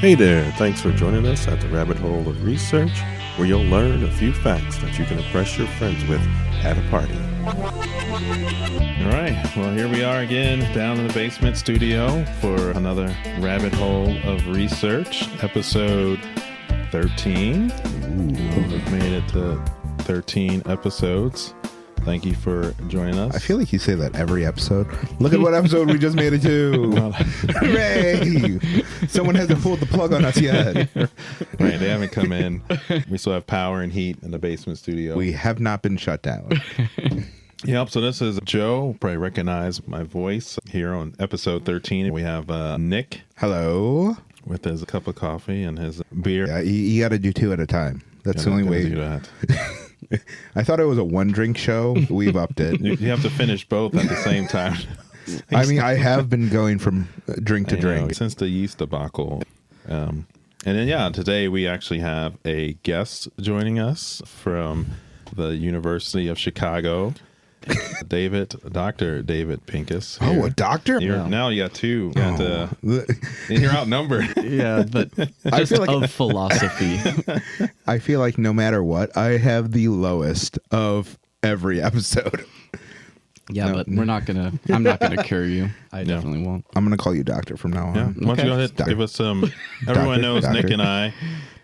Hey there, thanks for joining us at the Rabbit Hole of Research, where you'll learn a few facts that you can impress your friends with at a party. All right, well, here we are again down in the basement studio for another Rabbit Hole of Research, episode 13. We've made it to 13 episodes. Thank you for joining us. I feel like you say that every episode. Look at what episode we just made it to. Hooray! Someone hasn't pulled the plug on us yet. Right, they haven't come in. We still have power and heat in the basement studio. We have not been shut down. Yep, so this is Joe. Probably recognize my voice here on episode 13. We have Nick. Hello. With his cup of coffee and his beer. Yeah, you got to do two at a time. That's the only way. Do that. I thought it was a one-drink show. We've upped it. You have to finish both at the same time. I mean, I have been going from drink to drink. Since the yeast debacle. And then, today we actually have a guest joining us from the University of Chicago. Dr. David Pincus. Here. Oh, a doctor? Now you got two. You're outnumbered. Yeah, but just feel like of philosophy. I feel like no matter what, I have the lowest of every episode. Yeah, but I'm not gonna cure you. I definitely won't. I'm gonna call you doctor from now on. Yeah. Why don't you go ahead and give us some. Everyone knows Nick and I.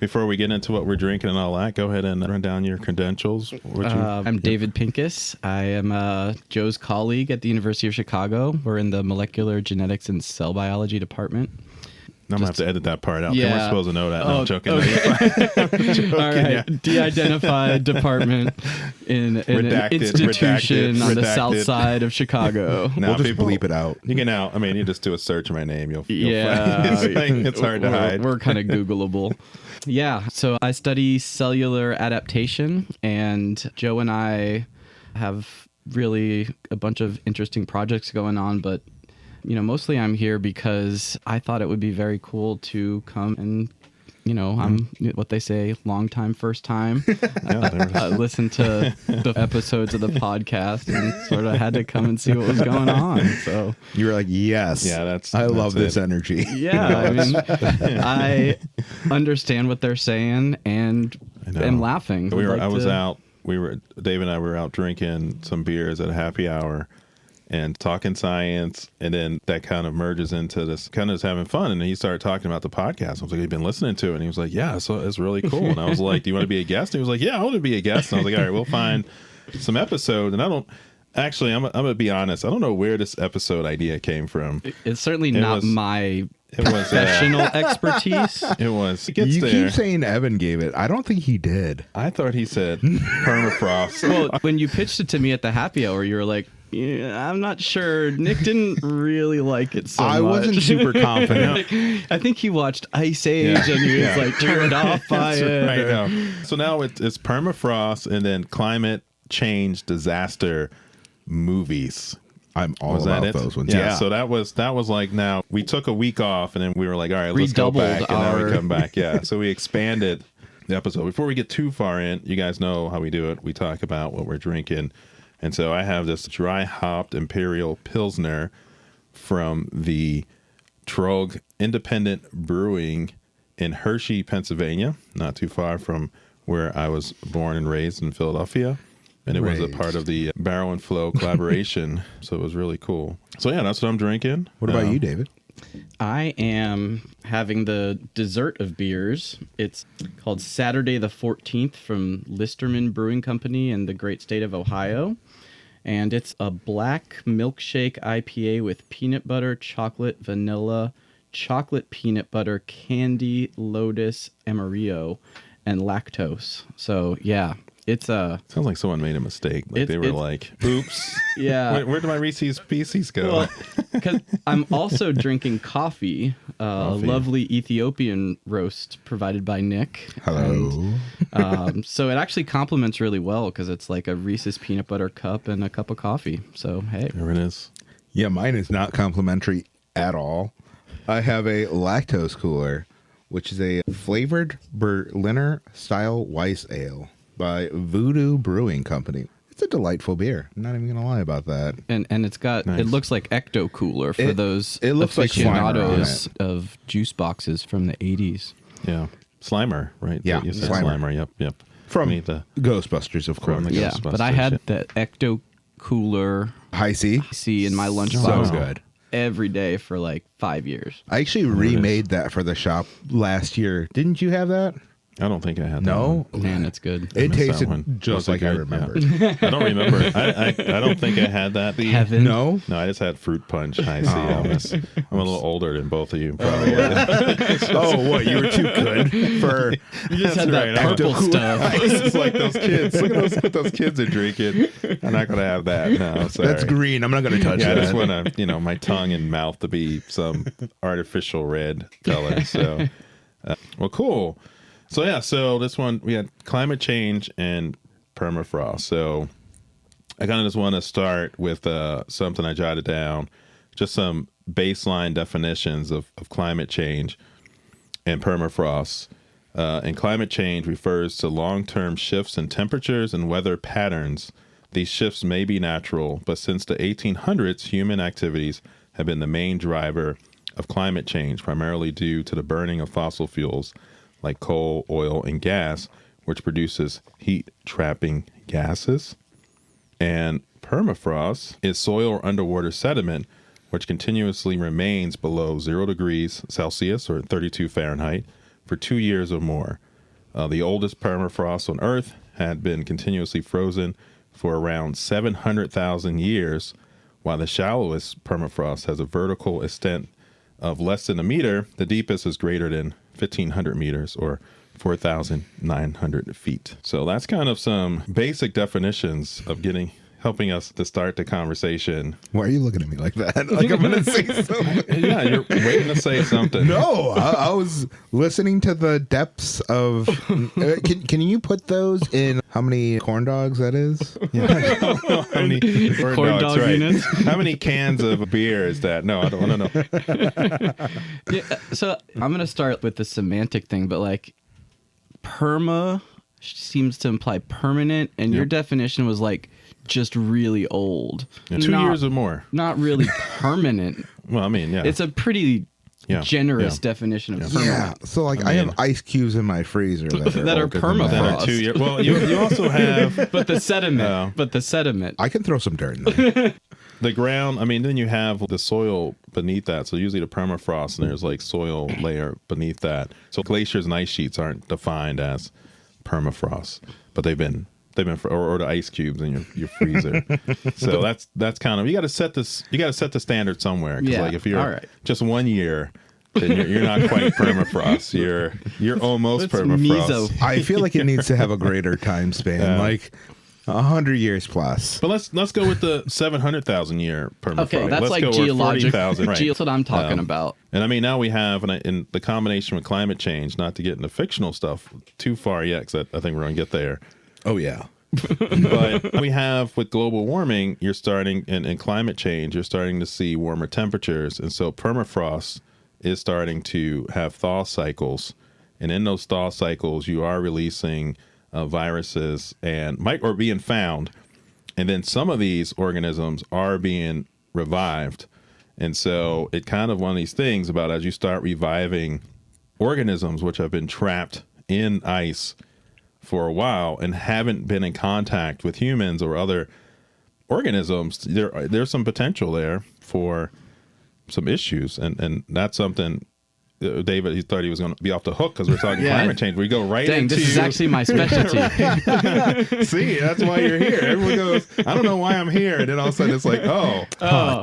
Before we get into what we're drinking and all that, go ahead and run down your credentials. I'm David Pincus. I am Joe's colleague at the University of Chicago. We're in the molecular genetics and cell biology department. I'm going to have to edit that part out. Yeah. We're supposed to know that. No, I'm joking. Okay. I'm joking. All right. De-identified department in an institution on the south side of Chicago. We'll just bleep it out. You can now, you just do a search of my name. You'll yeah, find it's hard to hide. We're kind of Googleable. Yeah, so I study cellular adaptation, and Joe and I have really a bunch of interesting projects going on, but mostly I'm here because I thought it would be very cool to come and, I'm what they say, long time, first time. Listen to the episodes of the podcast and sort of had to come and see what was going on. So you were like, yes, I love this energy. Yeah, I understand what they're saying and am laughing. Dave and I were out drinking some beers at a happy hour and talking science, and then that kind of merges into this kind of just having fun. And he started talking about the podcast. I was like, "You've been listening to it?" And he was like, "Yeah, so it's really cool." And I was like, "Do you want to be a guest?" And he was like, "Yeah, I want to be a guest." And I was like, "All right, we'll find some episode." And I'm gonna be honest. I don't know where this episode idea came from. It's certainly not my professional expertise. It was. You keep saying Evan gave it. I don't think he did. I thought he said permafrost. Well, when you pitched it to me at the happy hour, you were like, yeah, I'm not sure. Nick didn't really like it so much. I wasn't super confident. I think he watched Ice Age and he was like turned off by it. Right now. So now it's permafrost and then climate change disaster movies. I'm all about those ones. Yeah. So that was like, now we took a week off and then we were like, all right, let's go back. And now we come back. Yeah. So we expanded the episode. Before we get too far in, you guys know how we do it. We talk about what we're drinking. And so I have this dry hopped Imperial Pilsner from the Trog Independent Brewing in Hershey, Pennsylvania, not too far from where I was born and raised in Philadelphia. And it was a part of the Barrow and Flow collaboration. So it was really cool. So yeah, that's what I'm drinking. What about you, David? I am having the dessert of beers. It's called Saturday the 14th from Listerman Brewing Company in the great state of Ohio. And it's a black milkshake IPA with peanut butter, chocolate, vanilla, chocolate peanut butter, candy, lotus, amarillo, and lactose. So yeah, it's sounds like someone made a mistake. Like they were like, "Oops, yeah, where did my Reese's Pieces go?" Well, because I'm also drinking coffee, a lovely Ethiopian roast provided by Nick. Hello. And, so it actually complements really well because it's like a Reese's peanut butter cup and a cup of coffee. So hey, there it is. Yeah, mine is not complimentary at all. I have a lactose cooler, which is a flavored Berliner style Weiss ale by Voodoo Brewing Company. It's a delightful beer. I'm not even gonna lie about that. And it's got Nice. it looks like ecto cooler for those it looks like Slimer on aficionados of juice boxes from the 80s. Yeah. Slimer, right? Yeah, You said Slimer. Slimer. Yep. From The Ghostbusters, of course. From the Yeah, but I Ghostbusters, had yeah. the ecto cooler High C. in my So lunchbox good. every day for like 5 years. I actually remade that for the shop last year. Didn't you have that? I don't think I had that. No. one. Man, it's good. It missed that tasted one. Was just it like I good? remembered. Yeah. I don't remember. I don't think I had that. Heaven. No. No, I just had fruit punch. I see. I'm a little older than both of you, probably. Oh, what? You were too good for. You just had that right. purple stuff. It's like those kids. Look at what those kids are drinking. I'm not gonna have that. No, I'm sorry. That's green. I'm not going to touch Yeah, I that. just want to, my tongue and mouth to be some artificial red color. So, well, cool. So yeah, so this one we had climate change and permafrost. So I kind of just want to start with something I jotted down, just some baseline definitions of climate change and permafrost. And climate change refers to long-term shifts in temperatures and weather patterns. These shifts may be natural, but since the 1800s, human activities have been the main driver of climate change, primarily due to the burning of fossil fuels like coal, oil, and gas, which produces heat-trapping gases. And permafrost is soil or underwater sediment, which continuously remains below 0 degrees Celsius or 32 Fahrenheit for 2 years or more. The oldest permafrost on Earth had been continuously frozen for around 700,000 years, while the shallowest permafrost has a vertical extent of less than a meter. The deepest is greater than 1,500 meters or 4,900 feet. So that's kind of some basic definitions of helping us to start the conversation. Why are you looking at me like that? Like I'm going to say something. Yeah, you're waiting to say something. No, I was listening to the depths of. Can you put those in how many corn dogs that is? Yeah. How many Corn dog units? How many cans of beer is that? No, I don't want to know. Yeah, so I'm going to start with the semantic thing, but like perma seems to imply permanent, and your definition was like just really old. Yeah, 2 years or more. Not really permanent. Well, I mean, yeah. It's a pretty generous definition of permanent. Yeah. So like I have ice cubes in my freezer That are older than permafrost. that. 2 years. Well, you also have But the sediment. I can throw some dirt in there. the ground. I mean, then you have the soil beneath that. So usually the permafrost, and there's like soil layer beneath that. So glaciers and ice sheets aren't defined as permafrost, but they've been or the ice cubes in your freezer. So that's kind of, you got to set the standard somewhere. Because like if you're just 1 year, then you're not quite permafrost. You're almost permafrost. I feel like it needs to have a greater time span, like 100 years plus. But let's go with the 700,000 year permafrost. Okay, that's let's like go with geological. 40,000, right. That's what I'm talking about. And I mean, now we have, in the combination with climate change, not to get into fictional stuff too far yet, because I think we're going to get there. Oh, yeah. But we have, with global warming, you're starting, and climate change, you're starting to see warmer temperatures. And so permafrost is starting to have thaw cycles. And in those thaw cycles, you are releasing viruses and or being found. And then some of these organisms are being revived. And so it kind of one of these things about as you start reviving organisms which have been trapped in ice for a while and haven't been in contact with humans or other organisms, there's some potential there for some issues. And that's something, David, he thought he was going to be off the hook because we're talking climate change. We go right into... this is actually my specialty. See, that's why you're here. Everyone goes, I don't know why I'm here. And then all of a sudden it's like,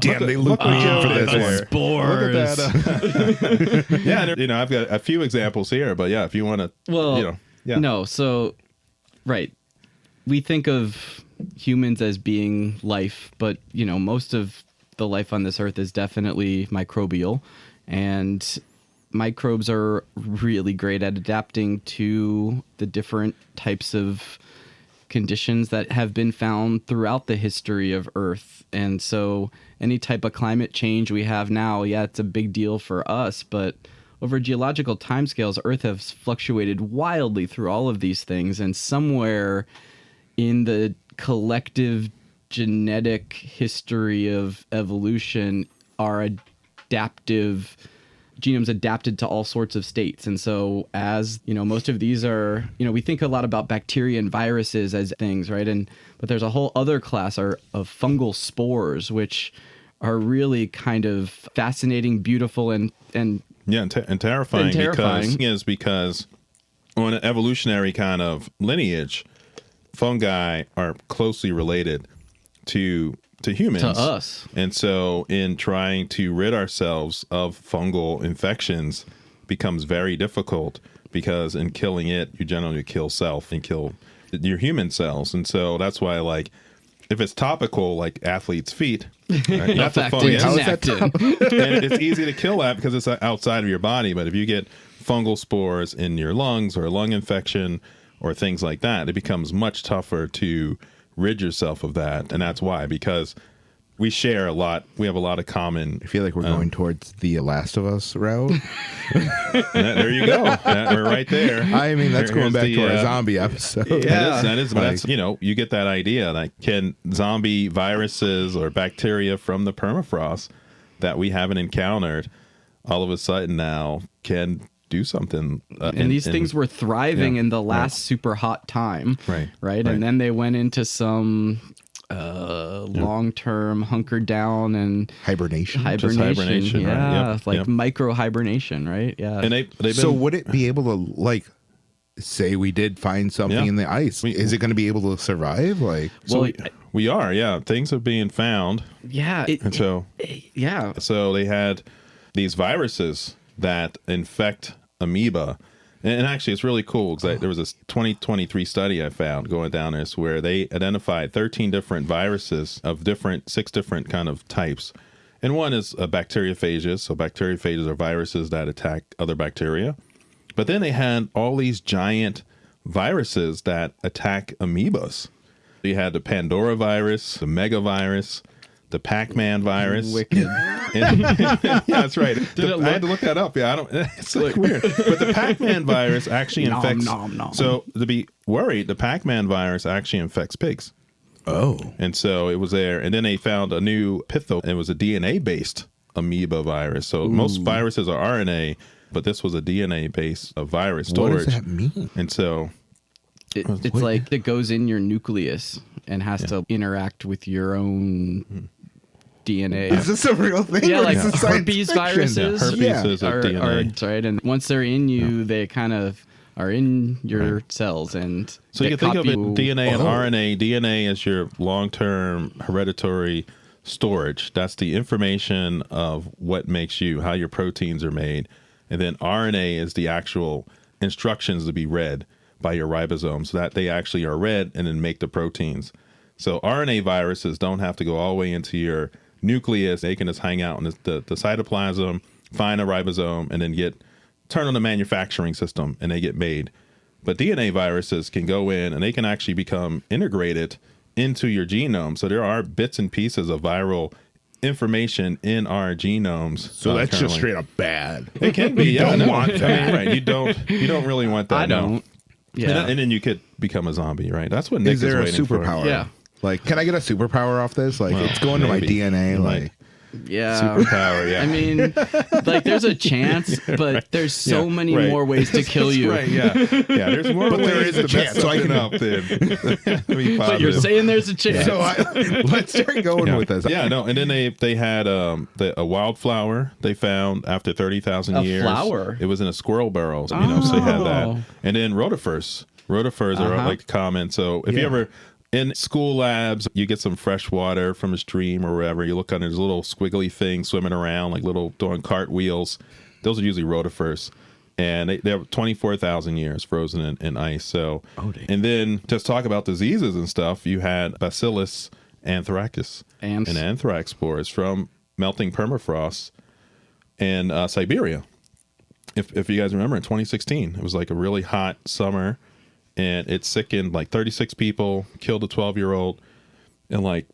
Damn, they look me in for this one. Spores. Look at that. Yeah, I've got a few examples here, but yeah, if you want to, No, so, right. We think of humans as being life, but, most of the life on this earth is definitely microbial. And microbes are really great at adapting to the different types of conditions that have been found throughout the history of Earth. And so any type of climate change we have now, it's a big deal for us, but over geological timescales, Earth has fluctuated wildly through all of these things, and somewhere in the collective genetic history of evolution, our adaptive genomes adapted to all sorts of states. And so as, most of these are, we think a lot about bacteria and viruses as things, right? But there's a whole other class of fungal spores, which are really kind of fascinating, beautiful, and terrifying. Because on an evolutionary kind of lineage, fungi are closely related to humans, to us. And so in trying to rid ourselves of fungal infections becomes very difficult, because in killing it, you generally kill self and kill your human cells. And so that's why, like, if it's topical, like athlete's feet, right, that's a fungus. And it's easy to kill that because it's outside of your body. But if you get fungal spores in your lungs or a lung infection or things like that, it becomes much tougher to rid yourself of that. And that's why, because we share a lot. We have a lot of common. I feel like we're going towards the Last of Us route. There you go. We're right there. I mean, that's going back to our zombie episode. Yeah, that's you get that idea. Like, can zombie viruses or bacteria from the permafrost that we haven't encountered all of a sudden now can do something? And these things were thriving in the last super hot time. Right. And then they went into some long-term hunkered down and hibernation. Micro hibernation, right? Yeah. And they've been, so would it be able to, like, say we did find something in the ice? Is it going to be able to survive? Like, we are. Yeah, things are being found. Yeah. So they had these viruses that infect amoeba. And actually, it's really cool because there was this 2023 study I found going down this where they identified 13 different viruses of 6 different kind of types. And one is bacteriophages. So bacteriophages are viruses that attack other bacteria. But then they had all these giant viruses that attack amoebas. You had the Pandora virus, the megavirus, the Pac-Man virus. Wicked. Yeah, that's right. I had to look that up. Yeah, I don't. It's like weird. But the Pac-Man virus actually infects. So to be worried, the Pac-Man virus actually infects pigs. Oh. And so it was there. And then they found a new pitho. It was a DNA-based amoeba virus. So most viruses are RNA, but this was a DNA-based virus storage. What does that mean? And so it's like it goes in your nucleus and has to interact with your own DNA. Is this a real thing? Yeah, like herpes viruses. Herpes is a DNA. Right, and once they're in you, they kind of are in your cells. And so you can think of it DNA and RNA. DNA is your long-term hereditary storage. That's the information of what makes you, how your proteins are made. And then RNA is the actual instructions to be read by your ribosome, so that they actually are read and then make the proteins. So RNA viruses don't have to go all the way into your nucleus. They can just hang out in the cytoplasm, find a ribosome, and then turn on the manufacturing system, and they get made. But DNA viruses can go in, and they can actually become integrated into your genome. So there are bits and pieces of viral information in our genomes. So that's just straight up bad. It can be. You don't want that. Right. You don't really want that. I don't. Yeah. And then you could become a zombie, right? That's what Nick is there is a waiting superpower? for. Yeah. Like, can I get a superpower off this? Like, it's going to my DNA. Like, yeah. Superpower, yeah. I mean, like, there's a chance, but there's so many more ways to kill you. Right, yeah. Yeah, there's more but ways there is a chance. So I can up then. But you're saying there's a chance. So let's start going with this. Yeah, no. And then they had a wildflower they found after 30,000 years. A flower? It was in a squirrel burrow. So they had that. And then rotifers. Rotifers are like common. So if you ever in school labs, you get some fresh water from a stream or wherever. You look under these little squiggly things swimming around, like little doing cartwheels. Those are usually rotifers. And they're 24,000 years frozen in ice. So, and then just talk about diseases and stuff. You had Bacillus anthracus and anthrax spores from melting permafrost in Siberia. If you guys remember, in 2016, it was like a really hot summer. And it sickened like 36 people, killed a 12-year-old, and like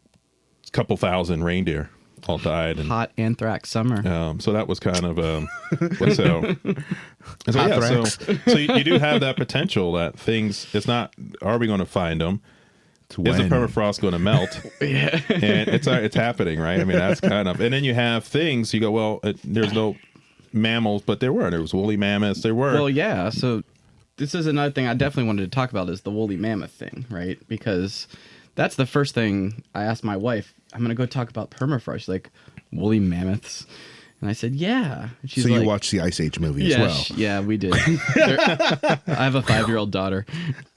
a couple thousand reindeer all died. And, hot anthrax summer. So that was kind of so you do have that potential that things. It's not. Are we going to find them? is the permafrost going to melt? Yeah. And it's happening, right? I mean, that's kind of, and then you have things, you go, well, there's no mammals, but there was woolly mammoths, there were. Well, yeah, so this is another thing I definitely wanted to talk about is the woolly mammoth thing, right? Because that's the first thing I asked my wife. I'm going to go talk about permafrost. She's like, woolly mammoths? And I said, yeah. And she's so like, you watched the Ice Age movie yeah, as well? Yeah, we did. I have a 5-year-old daughter.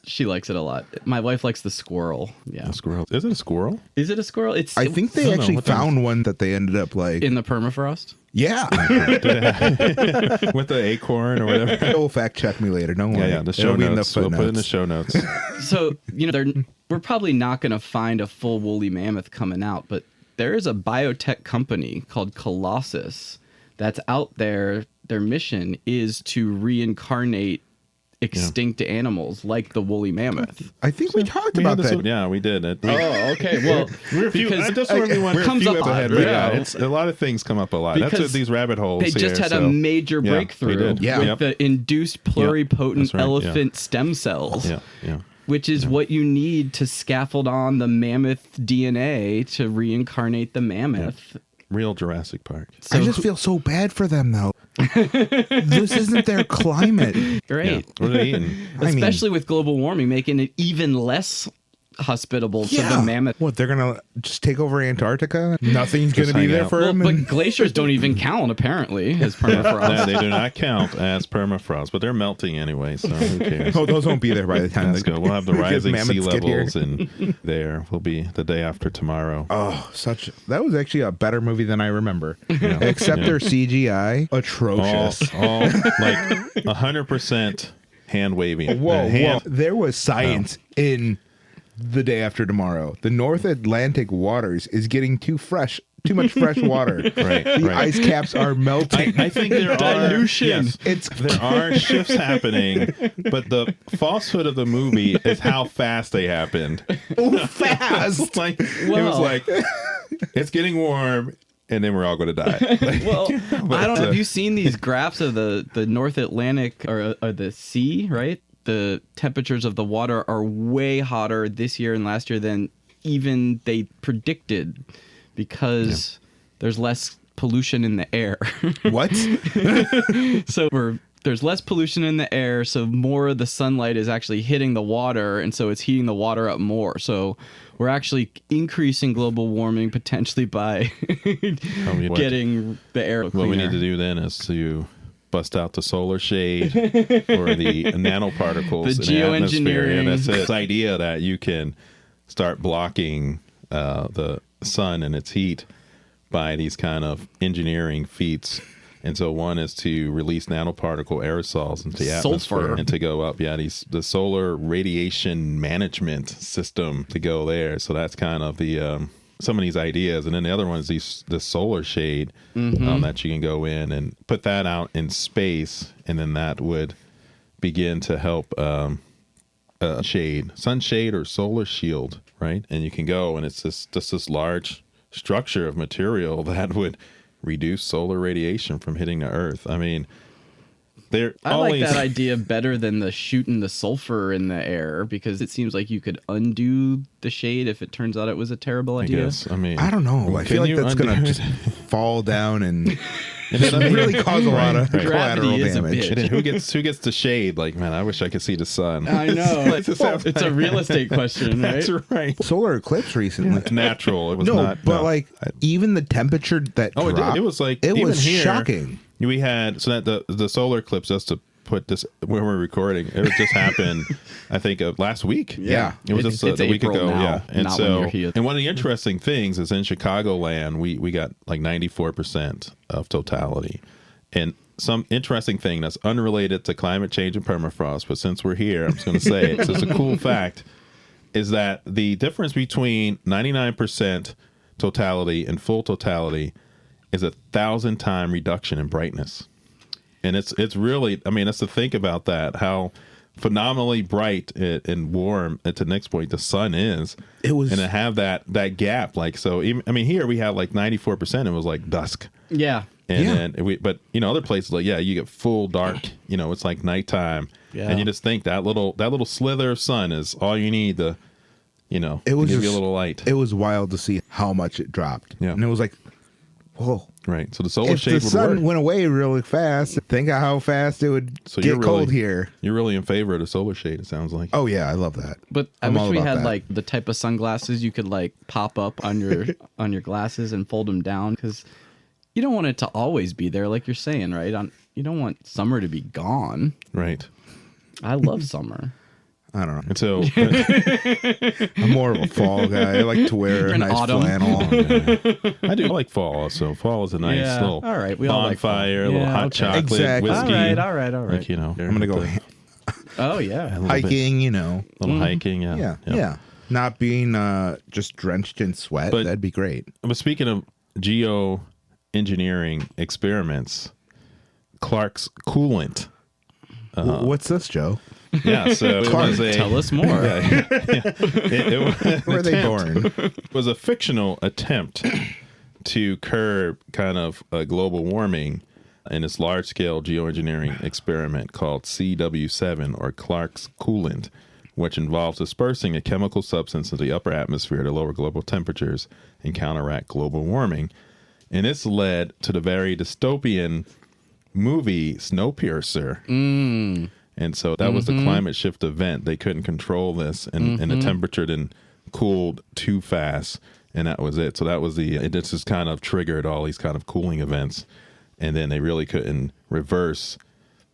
She likes it a lot. My wife likes the squirrel. Yeah. A squirrel. Is it a squirrel? Is it a squirrel? I think they actually found one that they ended up like... in the permafrost? Yeah. With the acorn or whatever. You'll fact check me later. Don't worry. Yeah, the show notes. We'll put it in the show notes. So, we're probably not going to find a full woolly mammoth coming out, but there is a biotech company called Colossus that's out there. Their mission is to reincarnate extinct animals like the woolly mammoth. I think we talked about that. Yeah, we did. Oh, okay. Well, because that's where everyone comes up ahead. right Yeah, now. it's a lot of things come up a lot. That's what these rabbit holes. They just had a major breakthrough with the induced pluripotent elephant stem cells. Yeah. Which is what you need to scaffold on the mammoth DNA to reincarnate the mammoth. Yeah. Real Jurassic Park. So, I just feel so bad for them, though. This isn't their climate. Right. Yeah. What are they eating? Especially with global warming, making it even less hospitable to the mammoth. What, they're going to just take over Antarctica? Nothing's going to be there for them? But glaciers don't even count, apparently, as permafrost. No, they do not count as permafrost, but they're melting anyway, so who cares? Oh, those won't be there by the time. That's good. We'll have the rising sea levels, and there will be the day after tomorrow. Oh, that was actually a better movie than I remember. Except their CGI, atrocious. All like 100% hand waving. Whoa. There was science in The Day After Tomorrow. The North Atlantic waters is getting too much fresh water. Right. The ice caps are melting. I think there dilution. There are shifts happening, but the falsehood of the movie is how fast they happened. Oh, fast! It was like it's getting warm. And then we're all going to die. Well, I don't know. Have you seen these graphs of the North Atlantic or the sea, right? The temperatures of the water are way hotter this year and last year than even they predicted because there's less pollution in the air. What? So there's less pollution in the air, so more of the sunlight is actually hitting the water, and so it's heating the water up more. So we're actually increasing global warming potentially by getting the air cleaner. What we need to do then is to bust out the solar shade or the nanoparticles the in the atmosphere. And it's geoengineering. this idea that you can start blocking the sun and its heat by these kind of engineering feats. And so one is to release nanoparticle aerosols into the atmosphere and to go up. Yeah, the solar radiation management system to go there. So that's kind of the some of these ideas. And then the other one is the solar shade that you can go in and put that out in space. And then that would begin to help sunshade or solar shield, right? And you can go and it's just this large structure of material that would reduce solar radiation from hitting the earth. I mean, I like that idea better than the shooting the sulfur in the air because it seems like you could undo the shade if it turns out it was a terrible idea. I don't know. I feel like that's going to just fall down and really cause a lot of collateral damage. And then who gets the shade? Like, man, I wish I could see the sun. I know. It's a real estate question, right? That's right. Solar eclipse recently. It's natural. It was not. But even the temperature that dropped, it did. It was like it was here, shocking. We had that the solar eclipse, just to put this when we're recording, it just happened I think last week. Yeah, it was just a week ago. Now, yeah, and so and one of the interesting things is in Chicagoland we got like 94% of totality, and some interesting thing that's unrelated to climate change and permafrost, but since we're here, I'm just going to say it. So it's a cool fact is that the difference between 99% totality and full totality is 1,000-time reduction in brightness. And it's really, I mean, that's to think about that, how phenomenally bright and warm at the next point the sun is. It was, and to have that gap, like, so even, I mean, here we have like 94%, it was like dusk. Yeah. And then but other places, like, you get full dark, it's like nighttime. Yeah. And you just think that little slither of sun is all you need to it was give you a just- little light. It was wild to see how much it dropped. Yeah. And it was like, whoa. Right. So the solar If shade the would sun work. went away really fast, think of how fast it would So get you're cold really- here. You're really in favor of the solar shade, it sounds like. Oh, yeah, I love that. But I I'm wish all we about had that. like the type of sunglasses you could like pop up on your on your glasses and fold them down, because you don't want it to always be there, like you're saying, right? You don't want summer to be gone. Right. I love summer. I don't know. And so I'm more of a fall guy. I like to wear a an nice autumn. flannel. I do like fall. So fall is a nice Yeah. little All right, we all like fall. bonfire, a little Yeah, hot okay. chocolate, Exactly. whiskey. All right. Like, I'm going to go Oh yeah. hiking, Little hiking, yeah. Yeah, yeah. Not being just drenched in sweat. But- That'd be great. But speaking of geoengineering experiments, Clark's coolant. What's this, Joe? Yeah, so it was a, Tell us more. it Where are they born? was a fictional attempt to curb kind of global warming in this large-scale geoengineering experiment called CW7, or Clark's coolant, which involves dispersing a chemical substance into the upper atmosphere to lower global temperatures and counteract global warming. And this led to the very dystopian movie Snowpiercer. And so that was the climate shift event. They couldn't control this, and the temperature then cooled too fast, and that was it. So that was it just kind of triggered all these kind of cooling events, and then they really couldn't reverse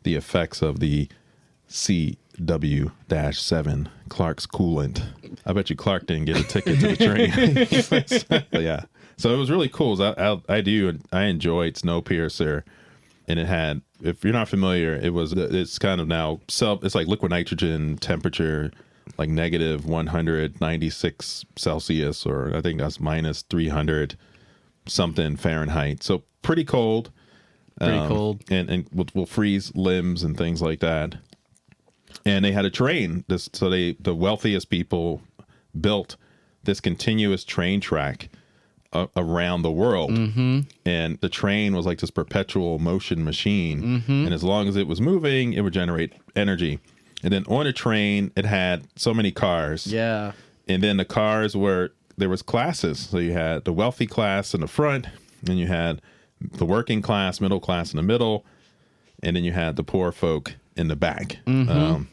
the effects of the CW-7, Clark's coolant. I bet you Clark didn't get a ticket to the train. Yeah. So it was really cool. I enjoyed Snowpiercer. And it had, if you're not familiar, it's kind of now it's like liquid nitrogen temperature, like negative 196 Celsius, or I think that's minus 300 something Fahrenheit. So pretty cold. Pretty cold. And will freeze limbs and things like that. And they had a train. The wealthiest people built this continuous train track around the world, and the train was like this perpetual motion machine, and as long as it was moving, it would generate energy. And then on a train, it had so many cars, Yeah. and then the cars there was classes. So you had the wealthy class in the front, and you had the working class, middle class in the middle, and then you had the poor folk in the back. And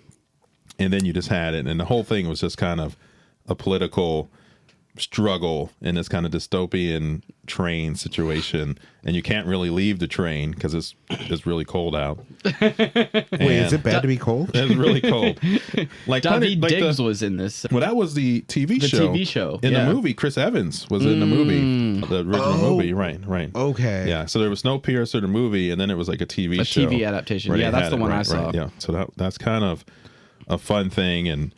then you just had it, and the whole thing was just kind of a political struggle in this kind of dystopian train situation, and you can't really leave the train because it's really cold out. Wait, is it bad to be cold? It's really cold. Like David like Diggs was in this. well, that was the TV The show. TV show, In yeah. the movie, Chris Evans was in the movie, the original movie. Right. Okay. Yeah. So there was Snowpiercer, the movie, and then it was like a TV A show. TV adaptation. where Yeah, they that's had the it. one I Right, saw. right, yeah. So that's kind of a fun thing, and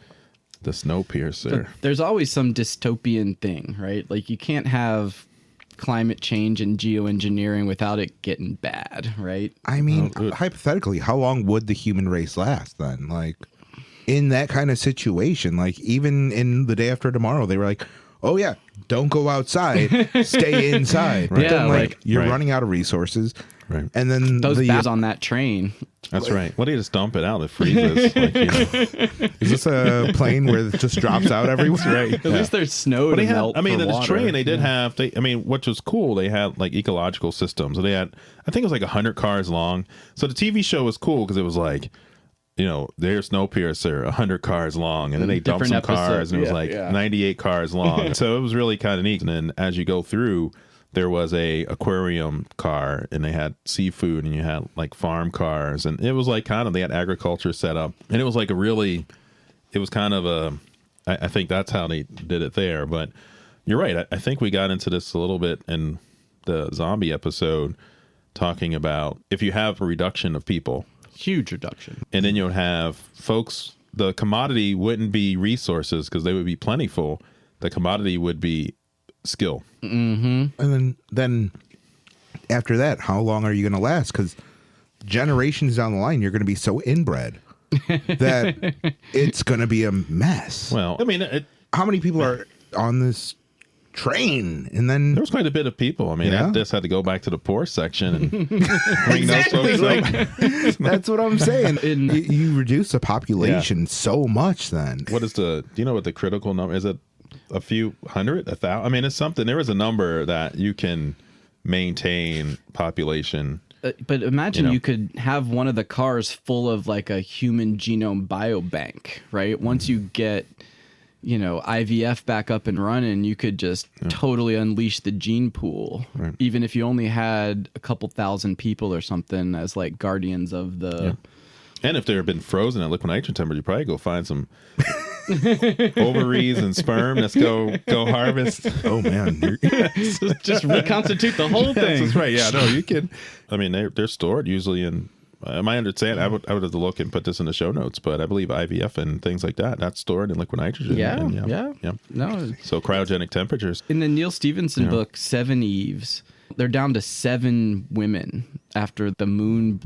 the Snowpiercer. But there's always some dystopian thing, right? Like you can't have climate change and geoengineering without it getting bad, right? I mean, hypothetically, how long would the human race last then? Like, in that kind of situation, like, even in The Day After Tomorrow, they were like, oh, yeah, don't go outside, stay inside. But Yeah, then, like, like- you're Right. running out of resources. Right. And then Those guys on that train. That's right. Well, they just dump it out. It freezes. is this a plane where it just drops out everywhere? Right. At least there's snow But to they had, melt I mean, for this water. train, they did have, which was cool. They had like ecological systems. So they had, I think it was like 100 cars long. So the TV show was cool because it was like, there's Snowpiercer, 100 cars long. And then they dumped Different some cars episodes. and it was Yeah, like yeah. 98 cars long. So it was really kind of neat. And then as you go through, there was a aquarium car and they had seafood, and you had like farm cars, and it was like they had agriculture set up, and it was like it was kind of I think that's how they did it there. But you're right. I think we got into this a little bit in the zombie episode, talking about if you have a reduction of people, Huge reduction. and then you'll have folks, the commodity wouldn't be resources because they would be plentiful. The commodity would be skill. And then after that, how long are you going to last? Because generations down the line, you're going to be so inbred that it's going to be a mess. Well, I mean, How many people are on this train? And then there was quite a bit of people. I mean, Yeah. I just had to go back to the poor section and bring those folks up. that's what I'm saying. In- You reduce the population so much then. What is do you know what the critical number is? It a few hundred, 1,000. I mean, it's something. There is a number that you can maintain population. But imagine you could have one of the cars full of like a human genome biobank, right? Once you get, IVF back up and running, you could just totally unleash the gene pool. Right. Even if you only had a couple thousand people or something as like guardians of the... Yeah. And if they've been frozen at liquid nitrogen temperature, you probably go find some ovaries and sperm. Let's go harvest. Oh man, just reconstitute the whole thing. That's right. Yeah, no, you can. I mean, they're stored usually in. My understanding, I would have to look and put this in the show notes, but I believe IVF and things like that, that's stored in liquid nitrogen. Yeah. No. So cryogenic temperatures. In the Neil Stephenson book, 7 Eves, they're down to 7 women after the moon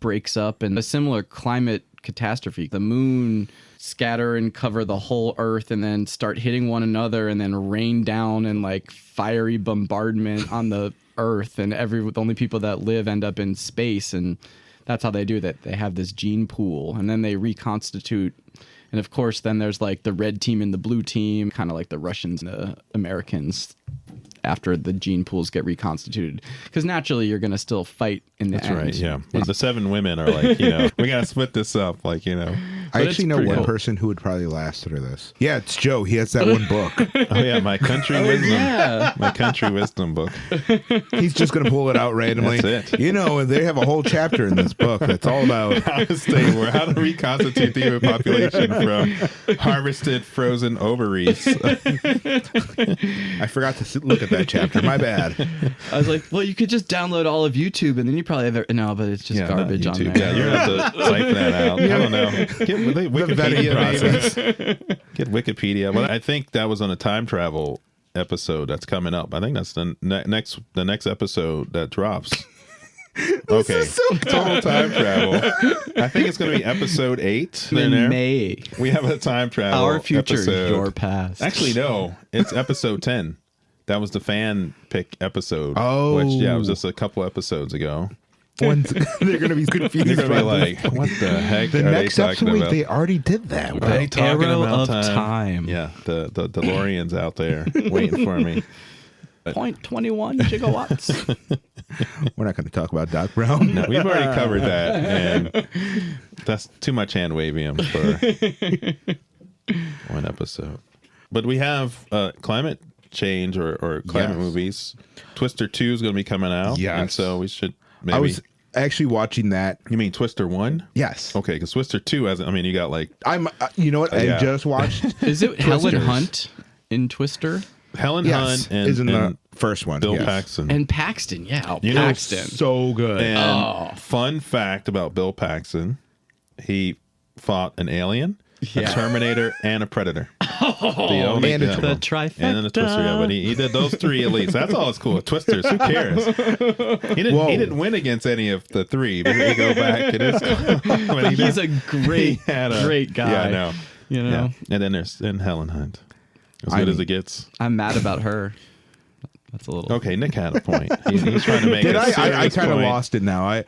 breaks up and a similar climate catastrophe. The moon scatter and cover the whole earth and then start hitting one another and then rain down and like fiery bombardment on the earth, and the only people that live end up in space, and that's how they do that. They have this gene pool and then they reconstitute. And of course then there's like the red team and the blue team, kind of like the Russians and the Americans after the gene pools get reconstituted, because naturally you're going to still fight in the end. That's right. Yeah. The 7 women are like, we got to split this up. Like, I actually know one person who would probably last through this. Yeah, it's Joe. He has that one book. Oh yeah, my country wisdom. Yeah. My country wisdom book. He's just going to pull it out randomly. That's it. They have a whole chapter in this book that's all about how to reconstitute the human population from harvested frozen ovaries. I forgot to look at that chapter. My bad. I was like, well, you could just download all of YouTube and then you probably have no, but it's just garbage on there. Yeah, you're going to have to type that out. I don't know. Get Wikipedia, maybe. Get Wikipedia. Well, I think that was on a time travel episode that's coming up. I think that's the next episode that drops. Okay, total time travel. I think it's going to be episode 8. In May. We have a time travel. Our future, episode. Your past. Actually, no. It's episode 10. That was the fan pick episode. Oh. Which, it was just a couple episodes ago. They're going to be confused. They're going to be like, what the heck the are next they talking episode, about? They already did that. What are they talking Arrow about? Of time. Yeah, the DeLorean's out there waiting for me. 0.21 gigawatts. We're not going to talk about Doc Brown. No, we've already covered that, and that's too much hand waving for one episode. But we have climate change or climate movies. Twister 2 is going to be coming out. Yes. And so we should maybe... I was actually watching that. You mean Twister 1? Yes. Okay, because Twister 2 hasn't... I mean, you got like... you know what? I just watched... Is it Helen Hunt in Twister? Helen Hunt is in the first one. Bill Paxton. And Paxton, Paxton. So good. And fun fact about Bill Paxton, he fought an alien, a Terminator, and a Predator. And the trifecta. And then the Twister, but he did those 3 at least. That's all it's cool. Twisters, who cares? He didn't win against any of the 3, but if you go back, it is. He's a great guy. Yeah, I know. Yeah. And then there's Helen Hunt. As good as it gets. I'm mad about her. That's a little... Okay, Nick had a point. He's trying to make it. I kind of lost it now.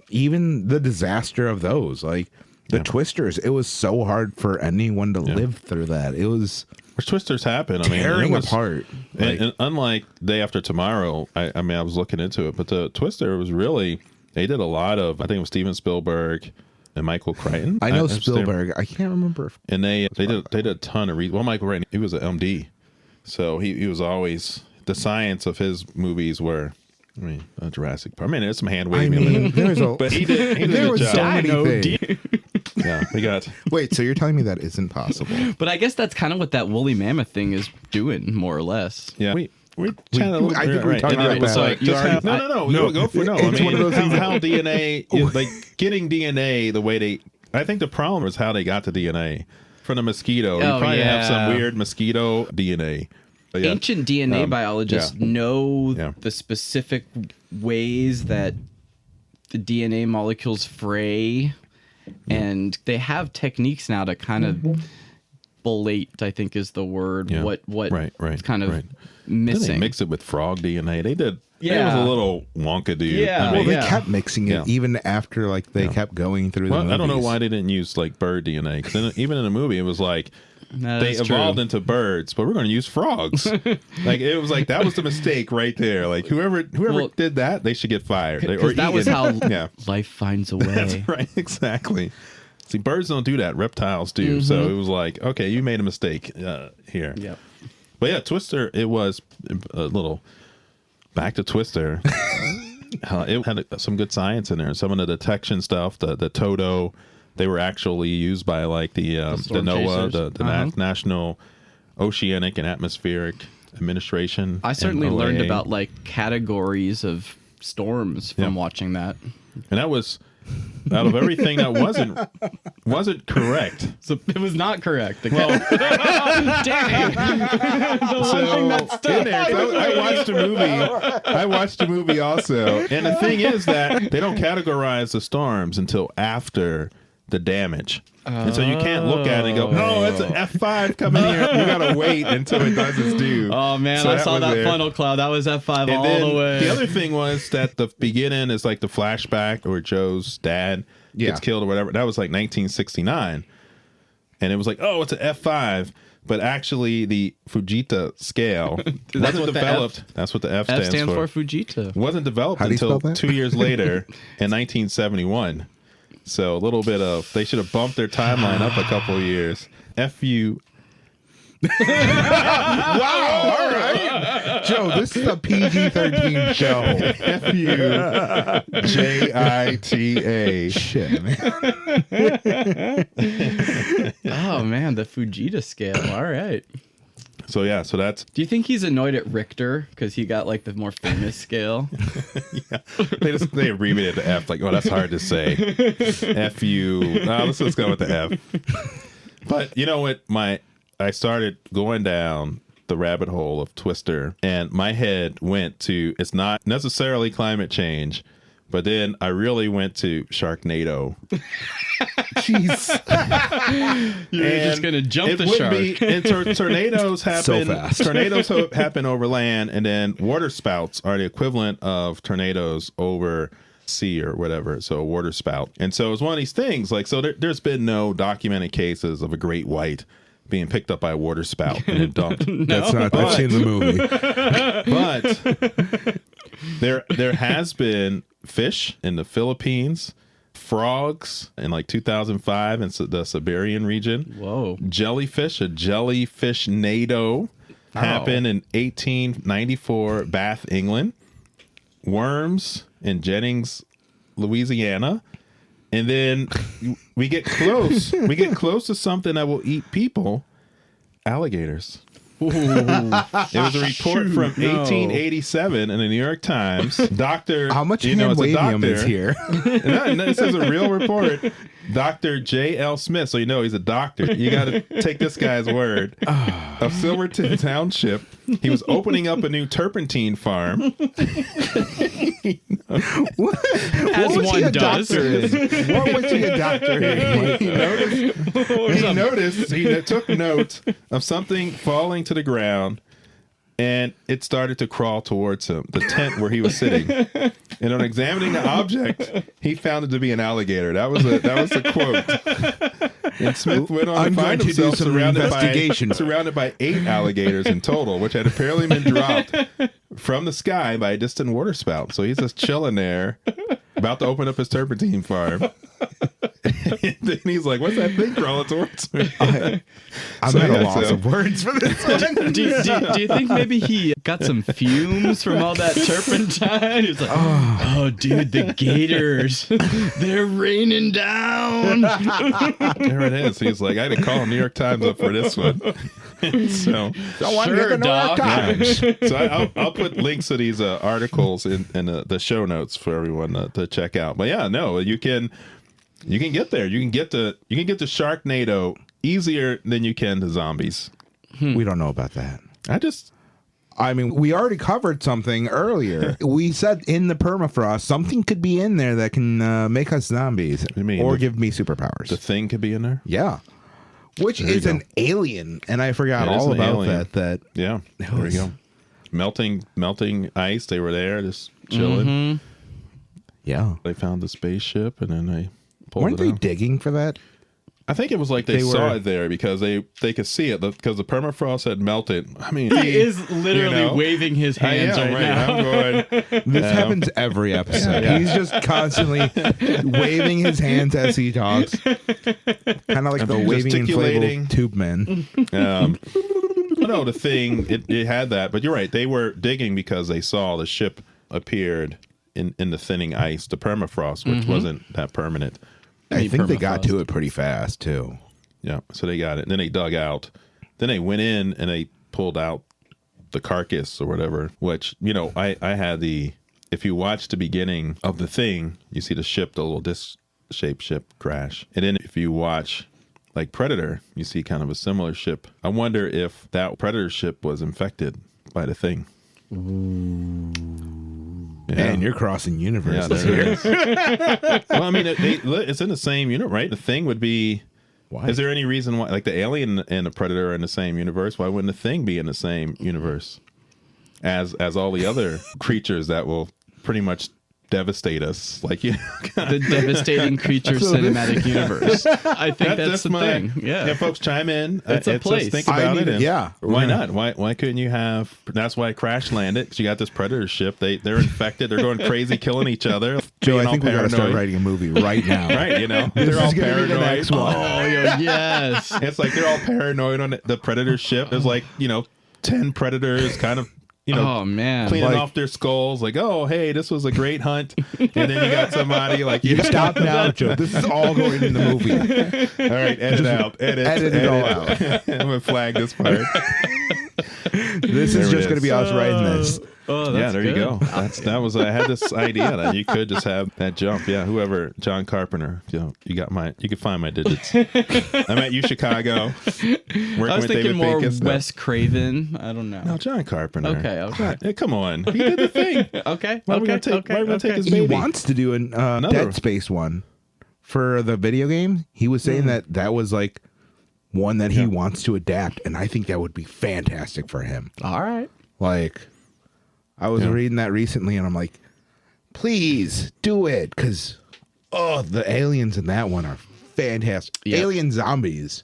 Even the disaster of those, like the Twisters, it was so hard for anyone to live through that. It was... Which Twisters happen. Tearing apart. And unlike Day After Tomorrow, I was looking into it, but the Twister was really... They did a lot of... I think it was Steven Spielberg... and Michael Crichton. I know Spielberg. I can't remember. And they did a ton of well, Michael Crichton, he was an MD, so he was always the science of his movies were. Jurassic Park. There's some hand waving. But he did a good job. So many things. Yeah, we got. Wait, so you're telling me that isn't possible? But I guess that's kind of what that woolly mammoth thing is doing, more or less. Yeah. I think we're talking about that. No. Go for no. It's one of those things. How DNA, like getting DNA the way they. I think the problem was how they got the DNA from the mosquito. You probably have some weird mosquito DNA. Yeah. Ancient DNA biologists know the specific ways that the DNA molecules fray, and they have techniques now to kind of bullate, I think is the word. Yeah. What kind of missing. Didn't they mix it with frog DNA? They did. Yeah. It was a little wonka dude. Yeah. Well, they kept mixing it even after they kept going through the movies. I don't know why they didn't use like bird DNA, because even in the movie it was like they evolved into birds, but we're going to use frogs. Like it was like that was the mistake right there. Like whoever did that, they should get fired. Or that was how yeah. life finds a way. That's right, exactly. See, birds don't do that. Reptiles do. So it was like, okay, you made a mistake here. Yep. But yeah, Twister, it was a little back to Twister. It had some good science in there. Some of the detection stuff, the Toto, they were actually used by like the NOAA, the National Oceanic and Atmospheric Administration. I certainly learned about like categories of storms from watching that. And that was out of everything that wasn't correct. So it was not correct. Well, dang. The one thing that stuck. I watched the movie also. And the thing is that they don't categorize the storms until after the damage. And so you can't look at it and go, no, it's an F5 coming here. You got to wait until it does its due. Oh, man, so I saw that funnel cloud. That was F5 all the way. The other thing was that the beginning is like the flashback where Joe's dad gets killed or whatever. That was like 1969. And it was like, oh, it's an F5. But actually, the Fujita scale wasn't developed. That's what the F stands for. F stands for Fujita. Wasn't developed until 2 years later in 1971. So a little bit of, they should have bumped their timeline up a couple of years. FU. Wow, all right. Joe, this is a PG-13 show. FUJITA. Shit, man. Oh, man, the Fujita scale. All right. So, yeah, so that's... Do you think he's annoyed at Richter because he got, like, the more famous scale? Yeah. They abbreviated the F. Like, oh, that's hard to say. FU. Let's just go with the F. But, you know what? I started going down the rabbit hole of Twister, and my head went to, it's not necessarily climate change, but then I really went to Sharknado. Jeez. You're just going to jump the shark. And tornadoes happen So fast. Tornadoes happen over land, and then water spouts are the equivalent of tornadoes over sea or whatever. So a water spout. And so it's one of these things, like, so there's been no documented cases of a great white being picked up by a water spout and then dumped. That's in the movie. But there has been fish in the Philippines, frogs in like 2005 in the Siberian region. Whoa. Jellyfish, a jellyfish nado happened in 1894, Bath, England. Worms in Jennings, Louisiana. And then we get close. We get close to something that will eat people. Alligators. It was a report from 1887 in the New York Times. Doctor, how much hand-wavium is here? No, this is a real report. Dr. J.L. Smith, so you know he's a doctor. You got to take this guy's word. Of Silverton Township, he was opening up a new turpentine farm. What was he a doctor in? What was he a doctor in? He took note of something falling to the ground, and it started to crawl towards him, the tent where he was sitting. And on examining the object, he found it to be an alligator. That was a quote. And Smith went on to find himself surrounded by 8 alligators in total, which had apparently been dropped from the sky by a distant water spout. So he's just chilling there, about to open up his turpentine farm. And then he's like, what's that thing crawling towards me? I'm at a loss of words for this one. Do you think maybe he got some fumes from all that turpentine? He's like, oh, dude, the gators, they're raining down. There it is. He's like, I had to call New York Times up for this one. So, sure, Doc. So I'll put links to these articles in the show notes for everyone to check out. But yeah, no, you can get there. You can get to Sharknado easier than you can to zombies. We don't know about that. I mean, we already covered something earlier. We said in the permafrost, something could be in there that can make us zombies or give me superpowers. The Thing could be in there? Yeah. Which is an alien. And I forgot all about that. Yeah. There we go. Melting ice. They were there just chilling. Mm-hmm. Yeah. They found the spaceship and then they pulled Weren't it they out. digging for that? I think it was like they saw it there because they could see it because the permafrost had melted. I mean, he is literally waving his hands right now. I'm going. This happens every episode. Yeah. He's just constantly waving his hands as he talks, kind of like the waving inflatable tube men. No, the thing it had that, but you're right. They were digging because they saw the ship appeared in the thinning ice, the permafrost, which wasn't that permanent. I think they got to it pretty fast too. Yeah, so they got it. And then they dug out. Then they went in and they pulled out the carcass or whatever. Which I had if you watch the beginning of the thing, you see the ship, the little disc-shaped ship crash. And then if you watch like Predator, you see kind of a similar ship. I wonder if that Predator ship was infected by the thing. Ooh. Yeah. Man, you're crossing universes here. Well, I mean, it's in the same unit, right? The thing would be. Why? Is there any reason why, like the alien and the Predator are in the same universe? Why wouldn't the thing be in the same universe as all the other creatures that will pretty much devastate us? Like the devastating creature cinematic universe. I think that's the thing. Yeah, folks, chime in. It's a place. Think about it. Yeah, why not? Why couldn't you have? That's why Crash landed. Because you got this Predator ship. They're infected. They're going crazy, killing each other. Joe, I think we got to start writing a movie right now. Right? They're all paranoid. The next one. Oh, yes. It's like they're all paranoid on the Predator ship. There's like 10 predators, kind of. Oh man, cleaning off their skulls, like, oh hey, this was a great hunt, and then you got somebody like, you stop now, Joe. This is all going in the movie. All right, edit it all out. I'm gonna flag this part. This is just gonna be us writing this. Oh, that's there good. You go. That was. I had this idea that you could just have that jump. Yeah, whoever, John Carpenter. You could find my digits. I'm at Chicago. I was thinking more Pincus, Wes Craven. I don't know. No, John Carpenter. Okay. Hey, come on, he did the thing. Okay. Why are we gonna take his baby? He wants to do an Dead Space one for the video game. He was saying that was like one that he wants to adapt, and I think that would be fantastic for him. All right. Like, I was reading that recently, and I'm like, please do it, because the aliens in that one are fantastic. Yep. Alien zombies.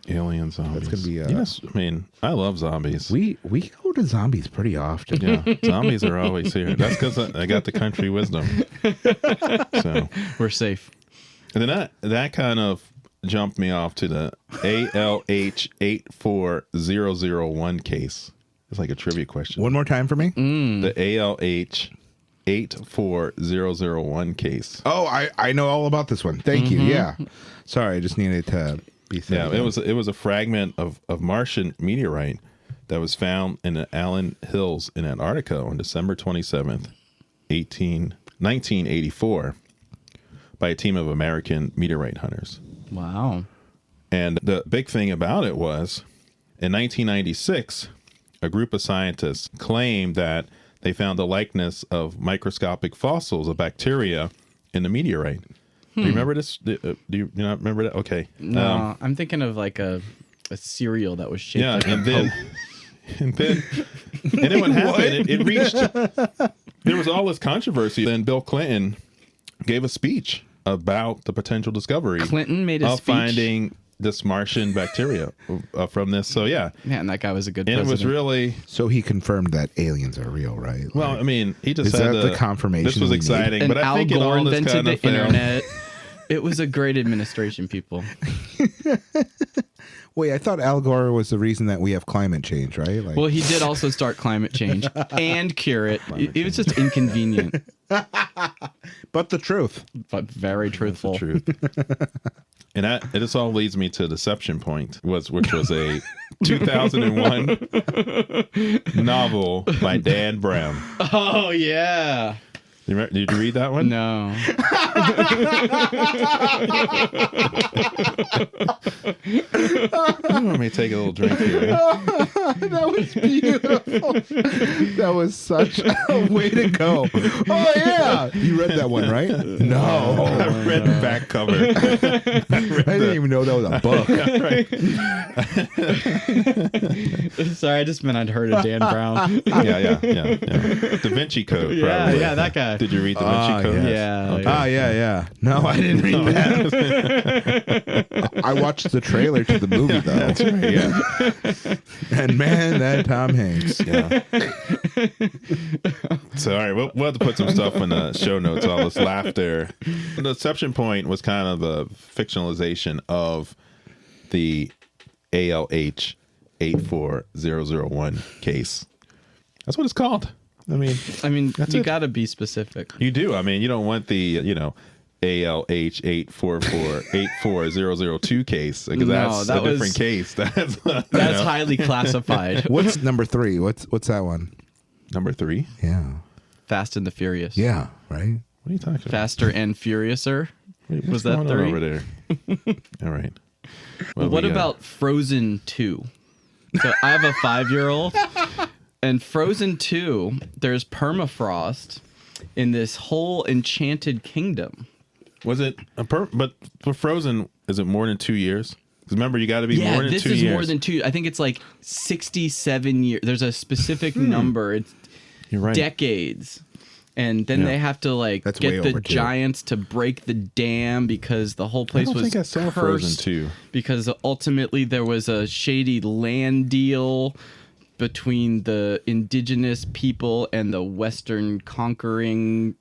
That's gonna be. Yes, I mean, I love zombies. We go to zombies pretty often. Yeah, zombies are always here. That's because I got the country wisdom. So we're safe. And then that kind of jumped me off to the ALH 84001 case. It's like a trivia question. One more time for me. The ALH 84001 case. Oh, I know all about this one. Thank you. Yeah. Sorry, I just needed to be said. Yeah, again. It was a fragment of Martian meteorite that was found in the Allen Hills in Antarctica on December 27th, 1984 by a team of American meteorite hunters. Wow. And the big thing about it was in 1996, a group of scientists claimed that they found the likeness of microscopic fossils of bacteria in the meteorite. Do you remember this? Do you not remember that? Okay. No, I'm thinking of like a cereal that was shaped like and then what happened? It reached. There was all this controversy. Then Bill Clinton gave a speech about the potential discovery. Clinton made a speech finding this Martian bacteria from this. So yeah, man, that guy was a good and president. It was really. So he confirmed that aliens are real, right? Like, well, I mean, he just is had that the confirmation. This was exciting, and but I think Al Gore all this invented kind the of internet. It was a great administration, people. Wait, I thought Al Gore was the reason that we have climate change, right? Like, well, he did also start climate change and cure it. It was just inconvenient. But the truth. But very truthful. Truth. And this all leads me to Deception Point, which was a 2001 novel by Dan Brown. Oh, yeah. Did you read that one? No. You want me to take a little drink here? That was beautiful. That was such a way to go. Oh, yeah. You read that one, right? No. I read the back cover. I didn't even know that was a book. Sorry, I just meant I'd heard of Dan Brown. Yeah. Da Vinci Code. Yeah, probably. yeah, that guy. Did you read Da Vinci Code? yes. Yeah. Okay. yeah. No, I didn't read that. I watched the trailer to the movie, though. That's right, yeah. And man, that Tom Hanks. Yeah. So, all right, we'll have to put some stuff in the show notes, all this laughter. The Inception Point was kind of the fictionalization of the ALH 84001 case. That's what it's called. I mean, you got to be specific. you do. I mean, you don't want the, ALH 844-84002 case, because that's a different case. That's highly classified. What's number 3? What's that one? Number 3. Yeah. Fast and the Furious. Yeah, right? What are you talking about? Faster and Furiouser. What's Was that going on 3? over there? All right. What about Frozen 2? So I have a 5-year-old, and Frozen 2, there's permafrost in this whole enchanted kingdom. Was it but for Frozen, is it more than 2 years? Because remember, you got to be more than 2 years. Yeah, this is more than 2. I think it's like 67 years. There's a specific number. It's You're right. decades. And then they have to That's get way the overdue. giants to break the dam because the whole place I don't was think I saw cursed. Frozen 2. Because ultimately there was a shady land deal between the indigenous people and the Western conquering,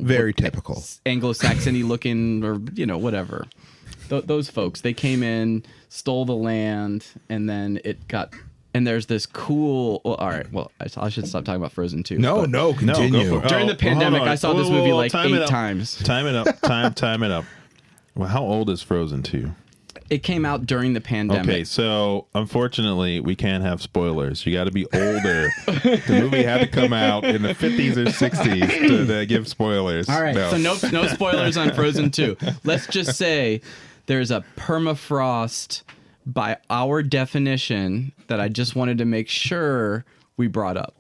Very typical. Anglo-Saxon-y looking, or whatever. Those folks, they came in, stole the land, and then it got. And there's this cool. Well, all right. Well, I should stop talking about Frozen 2. No, continue. go for it. During the pandemic, hold on. I saw this Whoa, movie whoa, like time it 8 up. times. Time it up. Time it up. Well, how old is Frozen 2? It came out during the pandemic. Okay, so unfortunately, we can't have spoilers. You got to be older. The movie had to come out in the 50s or 60s to give spoilers. All right, so no spoilers on Frozen 2. Let's just say there's a permafrost by our definition that I just wanted to make sure we brought up.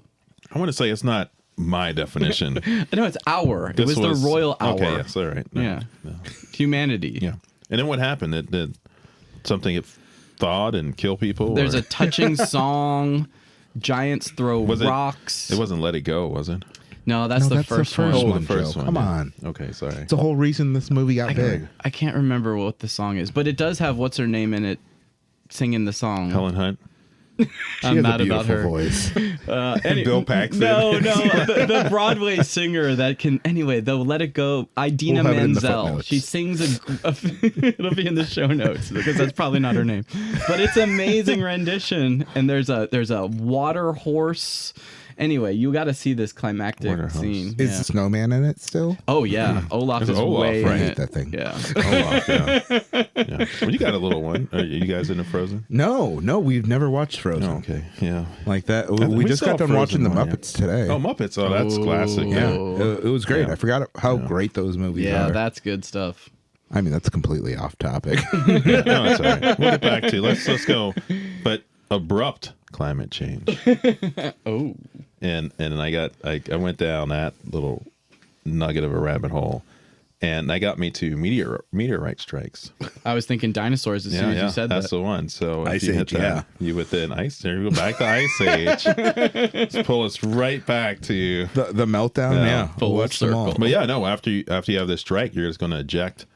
I want to say it's not my definition. No, it's our. It was the royal hour. Okay, yes, all right. No, Yeah. no. Humanity. Yeah. And then what happened? Did something get thawed and kill people? There's or? a touching song. Giants throw rocks. It wasn't Let It Go, was it? No, that's the first one. Oh, the first Joe. one. Come yeah. on. Okay, sorry. It's the whole reason this movie got big. I can't remember what the song is, but it does have what's her name in it singing the song. Helen Hunt. She I'm has mad a about beautiful her. voice. And Bill Paxton. No, the Broadway singer that can. Anyway, though, Let It Go. Idina We'll have it in the Menzel. footnotes. She sings it'll be in the show notes because that's probably not her name, but it's an amazing rendition. And there's a water horse. Anyway, you got to see this climactic Water horse. scene. Is Yeah. the snowman in it still? Oh yeah, Olaf There's is Olaf, way right? in it. That thing. Yeah. Olaf, yeah. Well, you got a little one. Are you guys into Frozen? No, we've never watched Frozen. Oh, okay, yeah. Like that. think We we just saw got done Frozen watching the one, yeah. Muppets today. Oh, Muppets. Oh, that's classic. yeah. Yeah. It was great. Yeah. I forgot how great those movies Yeah, are. that's good stuff. I mean, that's completely off topic. Yeah, no, it's all right. We'll get back to let's go. But abrupt climate change. Oh. And I went down that little nugget of a rabbit hole, and that got me to meteorite strikes. I was thinking dinosaurs as soon as you said that's that. the one. So Ice if you hit Age, that, yeah. you within ice. There you go, back to Ice Age. Let's pull us right back to. the meltdown. Yeah. Yeah, Full watch them all. circle. But yeah, no. After you have this strike, you're just going to eject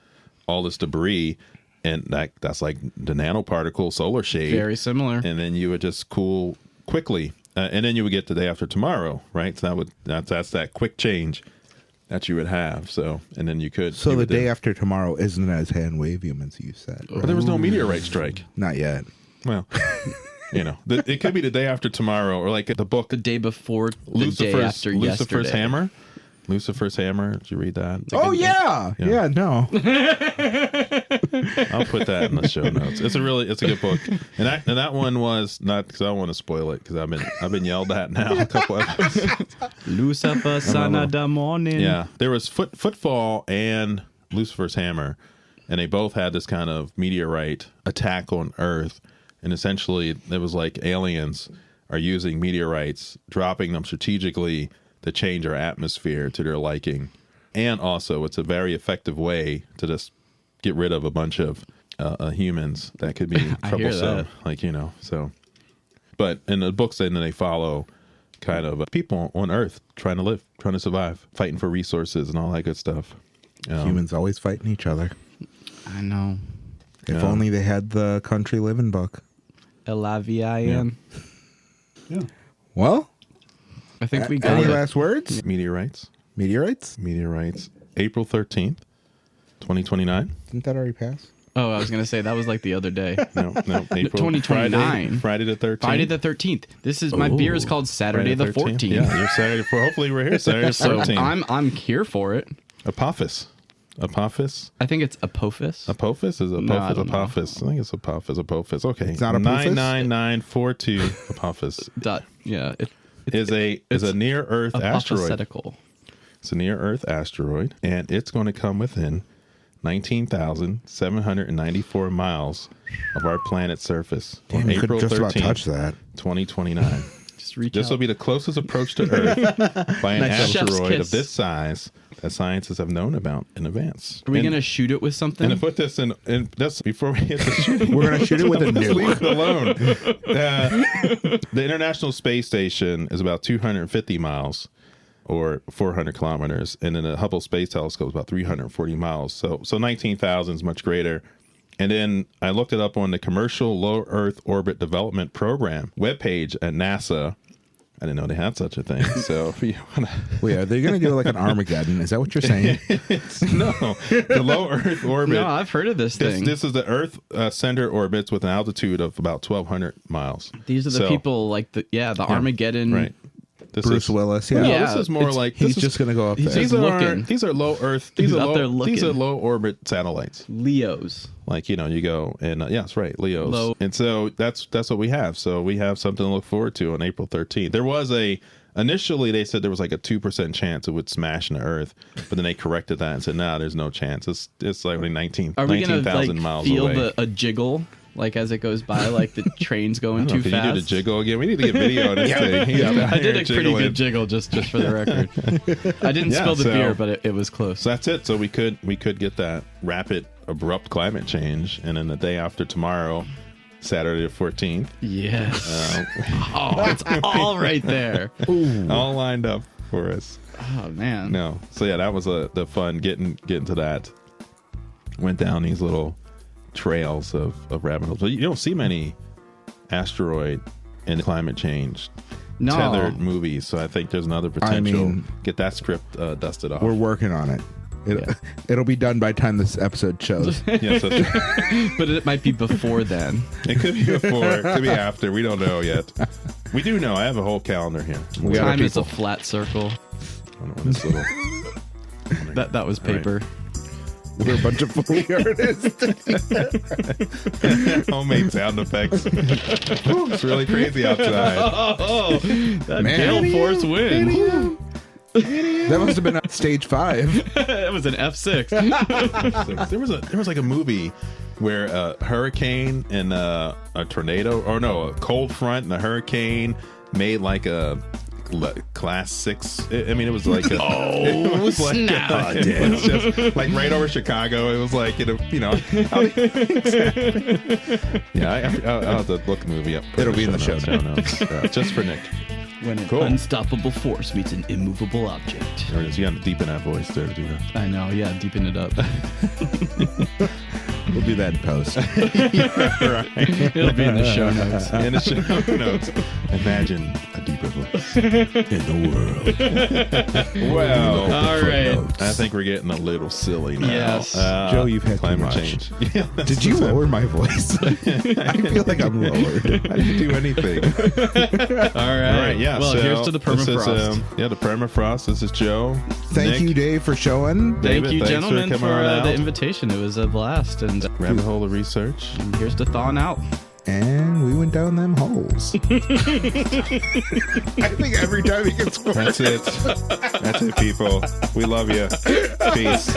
all this debris, and that's like the nanoparticle solar shade. Very similar. And then you would just cool quickly, and then you would get the day after tomorrow, right? So that's that quick change that you would have. So, and then you could. So you the would day then- after tomorrow isn't as hand wavium as you said. But there was no meteorite strike. Not yet. Well, it could be the day after tomorrow, or like the book The day before, the day after Lucifer's yesterday. Hammer. Lucifer's Hammer. Did you read that? Oh yeah. Yeah. No. I'll put that in the show notes. It's a good book, and that one was not because I don't want to spoil it because I've been yelled at now a couple episodes. Lucifer, son of the morning. Yeah, there was Footfall and Lucifer's Hammer, and they both had this kind of meteorite attack on Earth, and essentially it was like aliens are using meteorites, dropping them strategically to change our atmosphere to their liking, and also it's a very effective way to just get rid of a bunch of humans that could be I hear troublesome, that. so. But in the books, then they follow kind of people on Earth trying to live, trying to survive, fighting for resources and all that good stuff. Humans always fighting each other. I know. If only they had the country living book. L-I-V-I-N. Yeah. Well, I think we got any it. last words? Meteorites. Meteorites? April 13th, 2029. Didn't that already pass? Oh, I was going to say that was like the other day. No, April 2029. Friday the 13th. Friday the 13th. This is my beer is called Saturday the 14th. Yeah, you're Saturday. Hopefully we're here Saturday the So 14th. I'm here for it. Apophis. I think it's Apophis. Apophis is Apophis. No, I don't know. Apophis. I think it's Apophis. Okay. It's not Apophis? 99942 Apophis Yeah. is a near Earth asteroid. Apophisical. It's a near Earth asteroid, and it's going to come within 19,794 miles of our planet's surface Damn, on you April could just about 13th, touch that. 2029. Just reach This out. will be the closest approach to Earth by an Nice chef's asteroid kiss. of this size that scientists have known about in advance. Are we And- going to shoot it with something? And to put this in this before we hit the shooting, We're going to shoot it with a let's leave nuke. it alone. The International Space Station is about 250 miles or 400 kilometers, and then the Hubble Space Telescope is about 340 miles. So 19,000 is much greater. And then I looked it up on the Commercial Low Earth Orbit Development Program webpage at NASA. I didn't know they had such a thing. So if you want to... Wait, are they going to do like an Armageddon? Is that what you're saying? No, the Low Earth Orbit. No, I've heard of this thing. This is the Earth center orbits with an altitude of about 1,200 miles. These are the people like the Armageddon. Right. This Bruce is, Willis, No, yeah. this is more like He's just going to go up he's there. just looking. These are low Earth. These He's are out there low. These are looking. low orbit satellites. Leos. Like you go and yes, right, Leos. Low. And so that's what we have. So we have something to look forward to on April 13th. There was initially they said there was like a 2% chance it would smash into Earth, but then they corrected that and said no, there's no chance. It's like only 19,000 Are we going to like miles feel away. a jiggle? Like as it goes by, like the train's going too Can fast. you do the jiggle again? We need to get video on this thing. He's out I did here a pretty jiggling. good jiggle just for the record. I didn't spill the beer, but it was close. So that's it. So we could get that rapid, abrupt climate change, and then the day after tomorrow, Saturday the 14th, Yes. It's all right there. all lined up for us. Oh man. No, so yeah, that was the fun getting to that. Went down these little trails of rabbit holes. But you don't see many asteroid and climate change tethered movies, so I think there's another potential. Get that script dusted off. We're working on it. It'll be done by the time this episode shows. Yes, But it might be before then. it could be before, it could be after. We don't know yet. We do know. I have a whole calendar here. We got our Time is a people. flat circle. I don't know this little. That was paper. We're a bunch of Foley artists. Homemade sound effects. Ooh, it's really crazy outside. Oh, that Man. gale force wind. That must have been on stage 5. That was an F6. There was like a movie where a hurricane and a tornado, or no, a cold front and a hurricane made like a class 6. I mean, it was like it was like snap. it was just like right over Chicago. It was like yeah. I'll have to look the movie up. It'll be in the show notes. Just for Nick. When an Cool. unstoppable force meets an immovable object. There it is. You got to deepen that voice there to do that. I know, yeah, deepen it up. We'll do that in post. It'll be in the show notes. In the show notes. Imagine a deeper voice. In the world. Well, All right. I think we're getting a little silly now. Yes. Joe, you've had too climate much. change. Yeah, Did you lower my voice? I feel like I'm lowered. I didn't do anything. All right. Yeah. Well, so here's to the permafrost. This is, the permafrost. This is Joe. Thank Nick, you, Dave, for showing. David, Thank you, thanks gentlemen, for for, coming on the out. invitation. It was a blast. And Rabbit hole of research. here's to thawing out. And we went down them holes. I think every time he gets That's it. That's it, people. We love you. Peace.